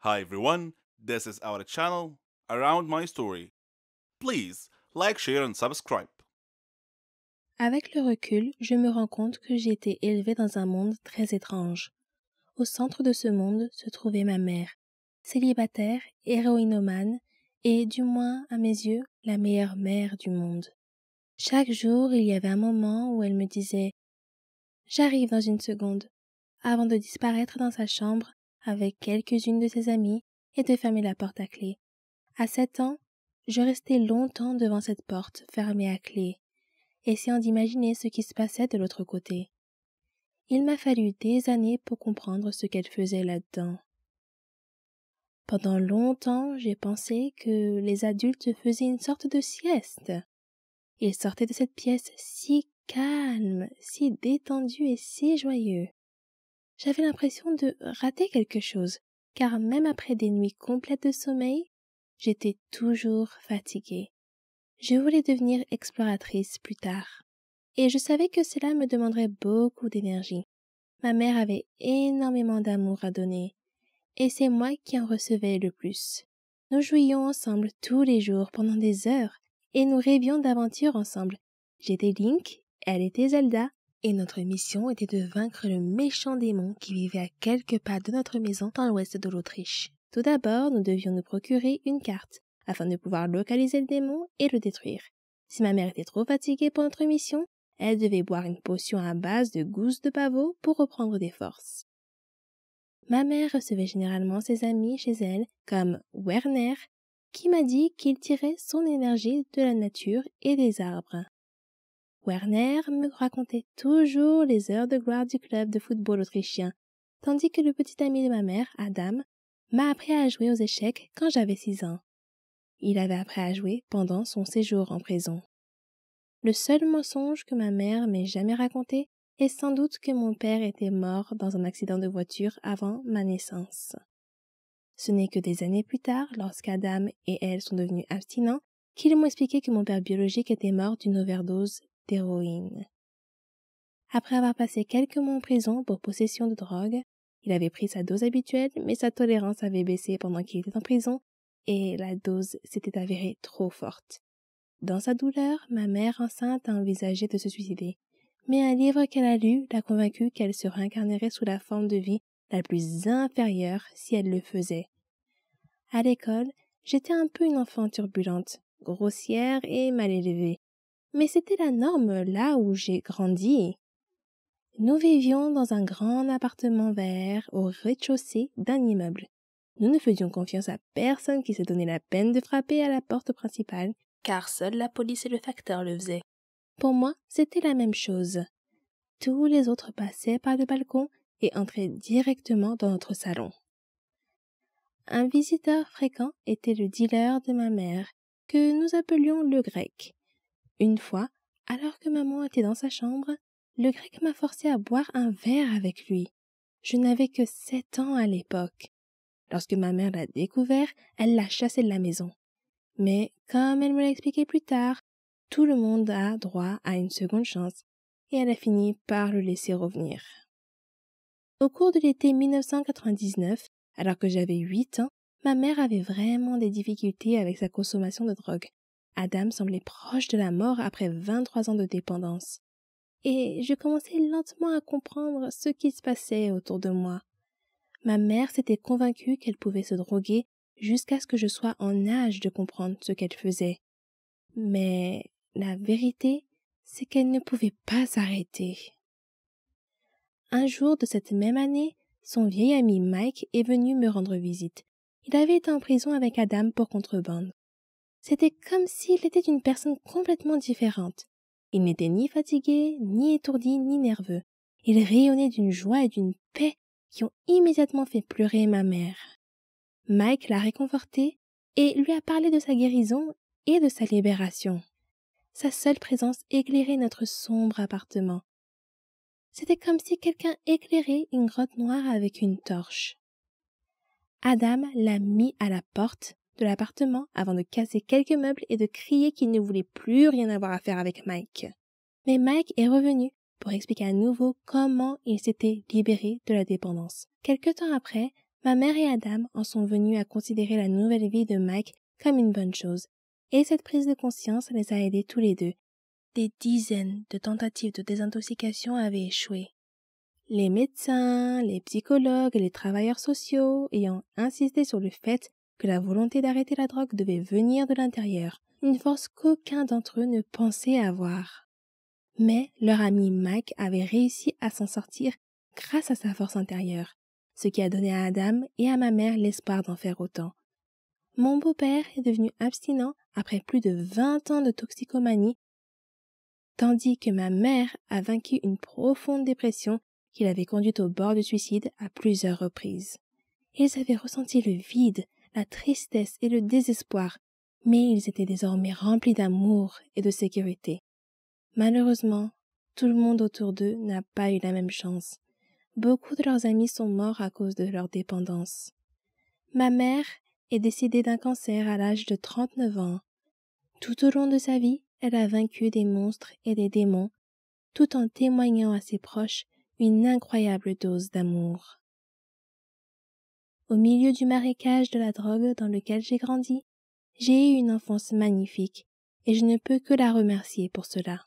Hi everyone, this is our channel Around My Story. Please like, share and subscribe. Avec le recul, je me rends compte que j'ai été élevée dans un monde très étrange. Au centre de ce monde se trouvait ma mère, célibataire, héroïnomane et, du moins à mes yeux, la meilleure mère du monde. Chaque jour, il y avait un moment où elle me disait « J'arrive dans une seconde » avant de disparaître dans sa chambre avec quelques-unes de ses amies et de fermer la porte à clé. À 7 ans, je restais longtemps devant cette porte fermée à clé, essayant d'imaginer ce qui se passait de l'autre côté. Il m'a fallu des années pour comprendre ce qu'elle faisait là-dedans. Pendant longtemps, j'ai pensé que les adultes faisaient une sorte de sieste. Ils sortaient de cette pièce si calme, si détendu et si joyeux. J'avais l'impression de rater quelque chose, car même après des nuits complètes de sommeil, j'étais toujours fatiguée. Je voulais devenir exploratrice plus tard. Et je savais que cela me demanderait beaucoup d'énergie. Ma mère avait énormément d'amour à donner, et c'est moi qui en recevais le plus. Nous jouions ensemble tous les jours pendant des heures, et nous rêvions d'aventures ensemble. J'étais Link, elle était Zelda, et notre mission était de vaincre le méchant démon qui vivait à quelques pas de notre maison dans l'ouest de l'Autriche. Tout d'abord, nous devions nous procurer une carte, afin de pouvoir localiser le démon et le détruire. Si ma mère était trop fatiguée pour notre mission, elle devait boire une potion à base de gousses de pavot pour reprendre des forces. Ma mère recevait généralement ses amis chez elle, comme Werner, qui m'a dit qu'il tirait son énergie de la nature et des arbres. Werner me racontait toujours les heures de gloire du club de football autrichien, tandis que le petit ami de ma mère, Adam, m'a appris à jouer aux échecs quand j'avais 6 ans. Il avait appris à jouer pendant son séjour en prison. Le seul mensonge que ma mère m'ait jamais raconté est sans doute que mon père était mort dans un accident de voiture avant ma naissance. Ce n'est que des années plus tard, lorsqu'Adam et elle sont devenus abstinents, qu'ils m'ont expliqué que mon père biologique était mort d'une overdose d'héroïne. Après avoir passé quelques mois en prison pour possession de drogue, il avait pris sa dose habituelle, mais sa tolérance avait baissé pendant qu'il était en prison et la dose s'était avérée trop forte. Dans sa douleur, ma mère enceinte a envisagé de se suicider, mais un livre qu'elle a lu l'a convaincue qu'elle se réincarnerait sous la forme de vie la plus inférieure si elle le faisait. À l'école, j'étais un peu une enfant turbulente, grossière et mal élevée, mais c'était la norme là où j'ai grandi. Nous vivions dans un grand appartement vert au rez-de-chaussée d'un immeuble. Nous ne faisions confiance à personne qui se donnait la peine de frapper à la porte principale, car seule la police et le facteur le faisaient. Pour moi, c'était la même chose. Tous les autres passaient par le balcon et entraient directement dans notre salon. Un visiteur fréquent était le dealer de ma mère, que nous appelions le grec. Une fois, alors que maman était dans sa chambre, le grec m'a forcé à boire un verre avec lui. Je n'avais que 7 ans à l'époque. Lorsque ma mère l'a découvert, elle l'a chassé de la maison. Mais, comme elle me l'a expliqué plus tard, tout le monde a droit à une seconde chance, et elle a fini par le laisser revenir. Au cours de l'été 1999, alors que j'avais 8 ans, ma mère avait vraiment des difficultés avec sa consommation de drogue. Adam semblait proche de la mort après 23 ans de dépendance. Et je commençais lentement à comprendre ce qui se passait autour de moi. Ma mère s'était convaincue qu'elle pouvait se droguer jusqu'à ce que je sois en âge de comprendre ce qu'elle faisait. Mais la vérité, c'est qu'elle ne pouvait pas s'arrêter. Un jour de cette même année, son vieil ami Mike est venu me rendre visite. Il avait été en prison avec Adam pour contrebande. C'était comme s'il était une personne complètement différente. Il n'était ni fatigué, ni étourdi, ni nerveux. Il rayonnait d'une joie et d'une paix qui ont immédiatement fait pleurer ma mère. Mike l'a réconforté et lui a parlé de sa guérison et de sa libération. Sa seule présence éclairait notre sombre appartement. C'était comme si quelqu'un éclairait une grotte noire avec une torche. Adam l'a mis à la porte de l'appartement avant de casser quelques meubles et de crier qu'il ne voulait plus rien avoir à faire avec Mike. Mais Mike est revenu pour expliquer à nouveau comment il s'était libéré de la dépendance. Quelque temps après, Ma mère et Adam en sont venus à considérer la nouvelle vie de Mike comme une bonne chose, et cette prise de conscience les a aidés tous les deux. Des dizaines de tentatives de désintoxication avaient échoué. Les médecins, les psychologues et les travailleurs sociaux ayant insisté sur le fait que la volonté d'arrêter la drogue devait venir de l'intérieur, une force qu'aucun d'entre eux ne pensait avoir. Mais leur ami Mike avait réussi à s'en sortir grâce à sa force intérieure, ce qui a donné à Adam et à ma mère l'espoir d'en faire autant. Mon beau-père est devenu abstinent après plus de 20 ans de toxicomanie, tandis que ma mère a vaincu une profonde dépression qui l'avait conduite au bord du suicide à plusieurs reprises. Ils avaient ressenti le vide, la tristesse et le désespoir, mais ils étaient désormais remplis d'amour et de sécurité. Malheureusement, tout le monde autour d'eux n'a pas eu la même chance. Beaucoup de leurs amis sont morts à cause de leur dépendance. Ma mère est décédée d'un cancer à l'âge de 39 ans. Tout au long de sa vie, elle a vaincu des monstres et des démons, tout en témoignant à ses proches une incroyable dose d'amour. Au milieu du marécage de la drogue dans lequel j'ai grandi, j'ai eu une enfance magnifique et je ne peux que la remercier pour cela.